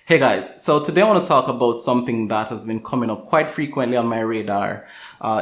Hey guys, so today I want to talk about something that has been coming up quite frequently on my radar,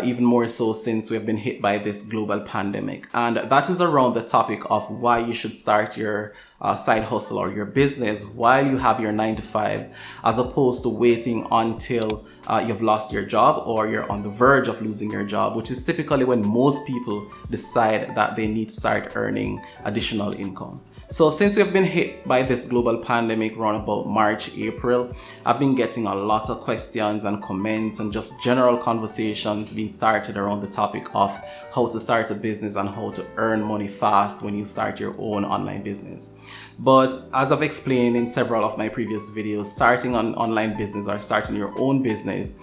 even more so since we have been hit by this global pandemic. And that is around the topic of why you should start your side hustle or your business while you have your 9 to 5, as opposed to waiting until you've lost your job or you're on the verge of losing your job, which is typically when most people decide that they need to start earning additional income. So since we've been hit by this global pandemic around about March, April, I've been getting a lot of questions and comments and just general conversations being started around the topic of how to start a business and how to earn money fast when you start your own online business. But as I've explained in several of my previous videos, starting an online business or starting your own business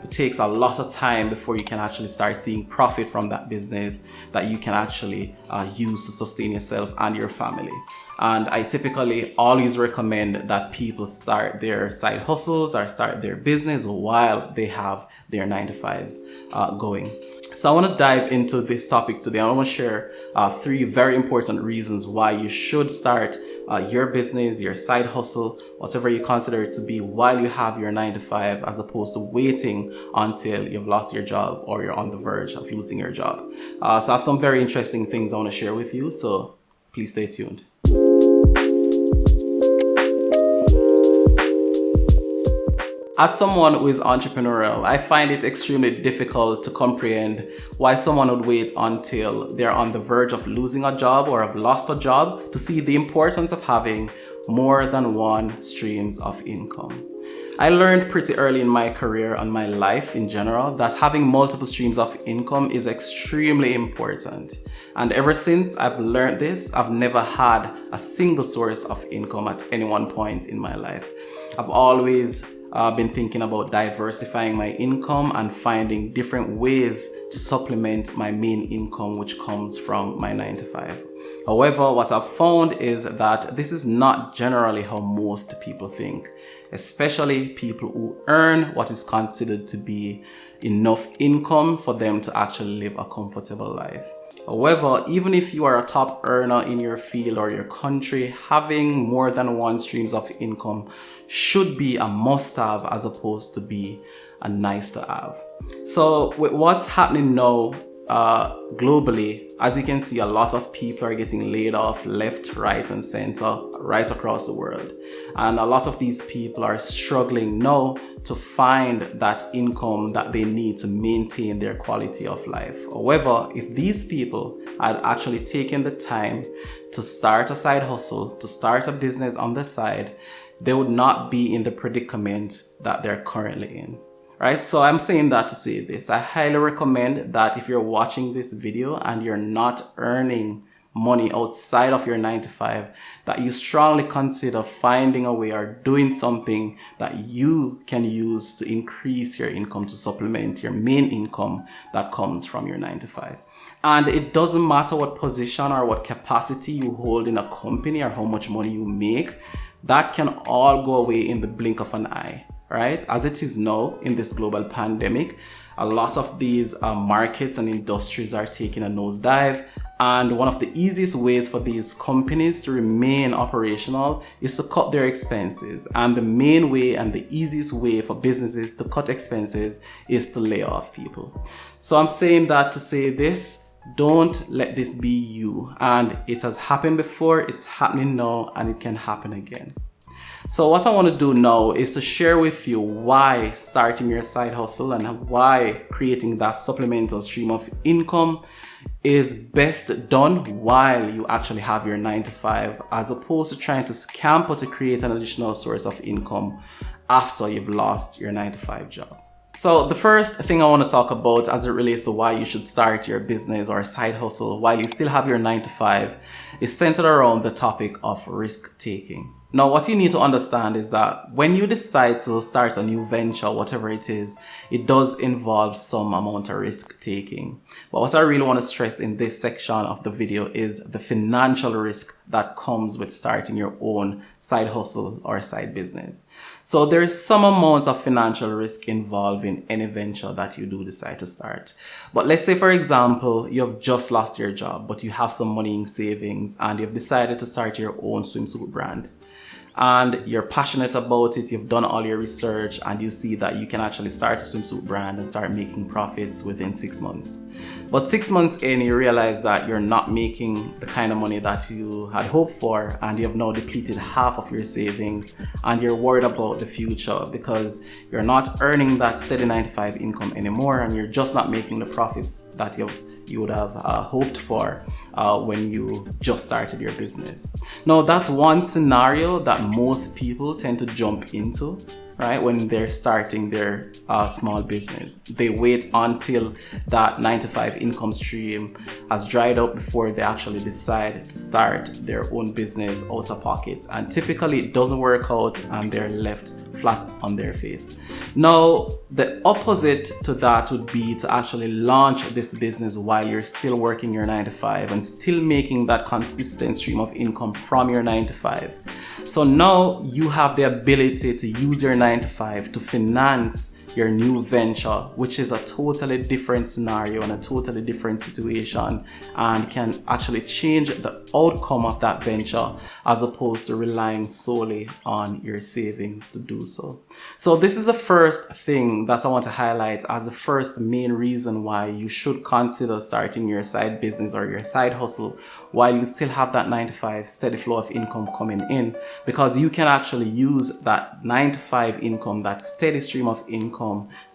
it takes a lot of time before you can actually start seeing profit from that business that you can actually use to sustain yourself and your family. And I typically always recommend that people start their side hustles or start their business while they have their 9 to 5s going. So I want to dive into this topic today. I want to share 3 very important reasons why you should start your business, your side hustle, whatever you consider it to be, while you have your 9 to 5, as opposed to waiting until you've lost your job or you're on the verge of losing your job. So I have some very interesting things I want to share with you. So please stay tuned. As someone who is entrepreneurial, I find it extremely difficult to comprehend why someone would wait until they're on the verge of losing a job or have lost a job to see the importance of having more than one streams of income. I learned pretty early in my career and my life in general that having multiple streams of income is extremely important. And ever since I've learned this, I've never had a single source of income at any one point in my life. I've always been thinking about diversifying my income and finding different ways to supplement my main income, which comes from my 9 to 5. However, what I've found is that this is not generally how most people think, especially people who earn what is considered to be enough income for them to actually live a comfortable life. However, even if you are a top earner in your field or your country, having more than one streams of income should be a must-have as opposed to be a nice-to-have. So with what's happening now globally, as you can see, a lot of people are getting laid off left, right, and center right across the world. And a lot of these people are struggling now to find that income that they need to maintain their quality of life. However, if these people had actually taken the time to start a side hustle, to start a business on the side, they would not be in the predicament that they're currently in. Right, so I'm saying that to say this. I highly recommend that if you're watching this video and you're not earning money outside of your 9 to 5, that you strongly consider finding a way or doing something that you can use to increase your income, to supplement your main income that comes from your 9 to 5. And it doesn't matter what position or what capacity you hold in a company or how much money you make, that can all go away in the blink of an eye. Right? As it is now in this global pandemic, a lot of these markets and industries are taking a nosedive. And one of the easiest ways for these companies to remain operational is to cut their expenses. And the main way and the easiest way for businesses to cut expenses is to lay off people. So I'm saying that to say this: don't let this be you. And it has happened before, it's happening now, and it can happen again. So what I want to do now is to share with you why starting your side hustle and why creating that supplemental stream of income is best done while you actually have your 9 to 5, as opposed to trying to scamper to create an additional source of income after you've lost your 9 to 5 job. So the first thing I want to talk about as it relates to why you should start your business or side hustle while you still have your 9 to 5 is centered around the topic of risk taking. Now, what you need to understand is that when you decide to start a new venture, whatever it is, it does involve some amount of risk taking. But what I really want to stress in this section of the video is the financial risk that comes with starting your own side hustle or side business. So there is some amount of financial risk involved in any venture that you do decide to start. But let's say, for example, you've just lost your job, but you have some money in savings and you've decided to start your own swimsuit brand. and you're passionate about it, you've done all your research, and you see that you can actually start a swimsuit brand and start making profits within 6 months. But 6 months in, you realize that you're not making the kind of money that you had hoped for, and you have now depleted half of your savings, and you're worried about the future because you're not earning that steady 9 to 5 income anymore, and you're just not making the profits that you would have hoped for when you just started your business. Now, that's one scenario that most people tend to jump into, right? When they're starting their small business, they wait until that 9 to 5 income stream has dried up before they actually decide to start their own business out of pocket. And typically it doesn't work out and they're left flat on their face. Now, the opposite to that would be to actually launch this business while you're still working your 9 to 5 and still making that consistent stream of income from your 9 to 5. So now you have the ability to use your 9 to 5 to finance your new venture, which is a totally different scenario and a totally different situation, and can actually change the outcome of that venture as opposed to relying solely on your savings to do so. So this is the first thing that I want to highlight as the first main reason why you should consider starting your side business or your side hustle while you still have that 9 to 5 steady flow of income coming in, because you can actually use that 9 to 5 income, that steady stream of income,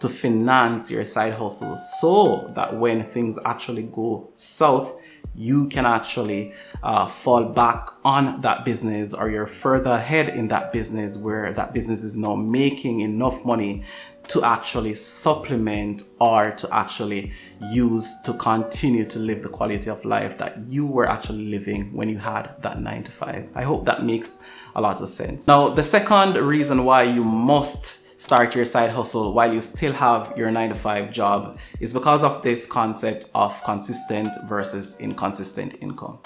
to finance your side hustle, so that when things actually go south, you can actually fall back on that business, or you're further ahead in that business where that business is now making enough money to actually supplement or to actually use to continue to live the quality of life that you were actually living when you had that 9 to 5. I hope that makes a lot of sense. Now, the second reason why you must start your side hustle while you still have your 9 to 5 job is because of this concept of consistent versus inconsistent income.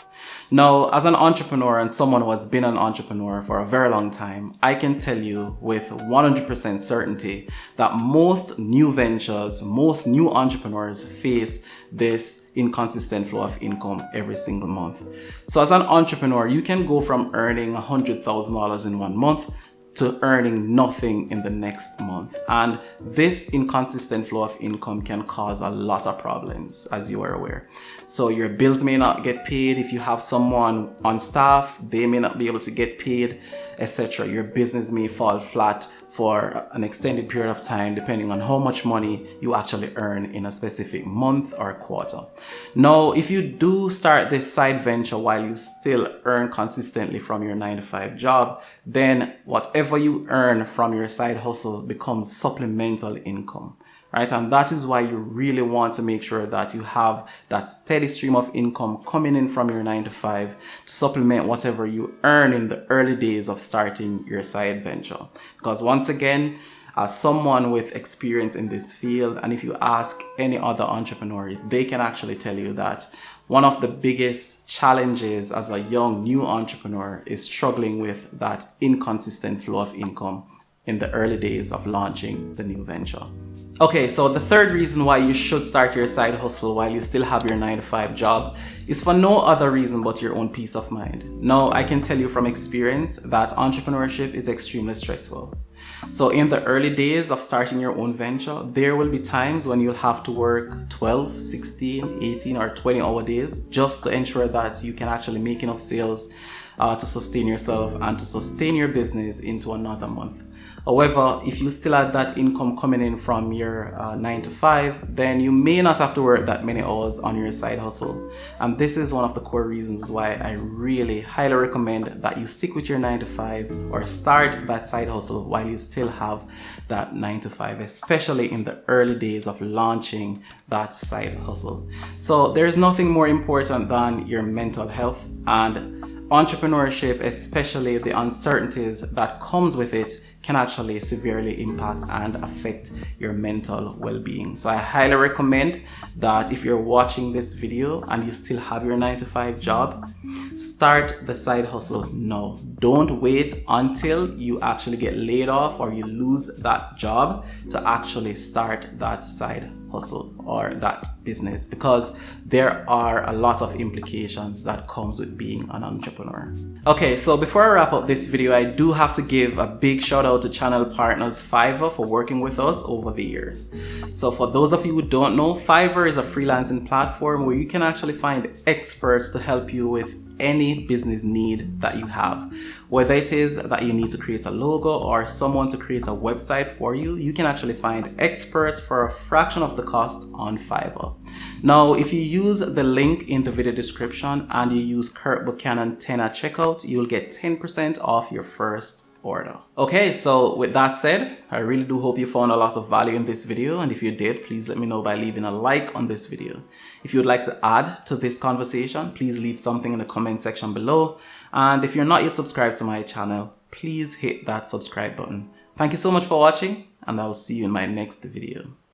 Now, as an entrepreneur and someone who has been an entrepreneur for a very long time, I can tell you with 100% certainty that most new ventures, most new entrepreneurs face this inconsistent flow of income every single month. So as an entrepreneur, you can go from earning $100,000 in 1 month to earning nothing in the next month. And this inconsistent flow of income can cause a lot of problems, as you are aware. So your bills may not get paid. If you have someone on staff, they may not be able to get paid, etc. Your business may fall flat for an extended period of time, depending on how much money you actually earn in a specific month or quarter. Now, if you do start this side venture while you still earn consistently from your 9 to 5 job, then whatever you earn from your side hustle becomes supplemental income, right? And that is why you really want to make sure that you have that steady stream of income coming in from your 9 to 5 to supplement whatever you earn in the early days of starting your side venture. Because once again, as someone with experience in this field, and if you ask any other entrepreneur, they can actually tell you that one of the biggest challenges as a young new entrepreneur is struggling with that inconsistent flow of income in the early days of launching the new venture. Okay, so the third reason why you should start your side hustle while you still have your 9 to 5 job is for no other reason but your own peace of mind. Now, I can tell you from experience that entrepreneurship is extremely stressful. So in the early days of starting your own venture, there will be times when you'll have to work 12, 16, 18 or 20-hour days just to ensure that you can actually make enough sales to sustain yourself and to sustain your business into another month. However, if you still have that income coming in from your 9 to 5, then you may not have to work that many hours on your side hustle. And this is one of the core reasons why I really highly recommend that you stick with your 9 to 5 or start that side hustle while you still have that 9 to 5, especially in the early days of launching that side hustle. So there's nothing more important than your mental health, and entrepreneurship, especially the uncertainties that comes with it, can actually severely impact and affect your mental well-being. So I highly recommend that if you're watching this video and you still have your 9-to-5 job, start the side hustle now. Don't wait until you actually get laid off or you lose that job to actually start that side hustle or that business, because there are a lot of implications that comes with being an entrepreneur. Okay, so before I wrap up this video, I do have to give a big shout out to channel partners Fiverr for working with us over the years. So for those of you who don't know, Fiverr is a freelancing platform where you can actually find experts to help you with any business need that you have. Whether it is that you need to create a logo or someone to create a website for you, you can actually find experts for a fraction of the cost on Fiverr. Now, if you use the link in the video description and you use Kurt Buchanan 10 at checkout, you'll get 10% off your first order. Okay, so with that said, I really do hope you found a lot of value in this video, and if you did, please let me know by leaving a like on this video. If you would like to add to this conversation, please leave something in the comment section below, and if you're not yet subscribed to my channel, please hit that subscribe button. Thank you so much for watching, and I will see you in my next video.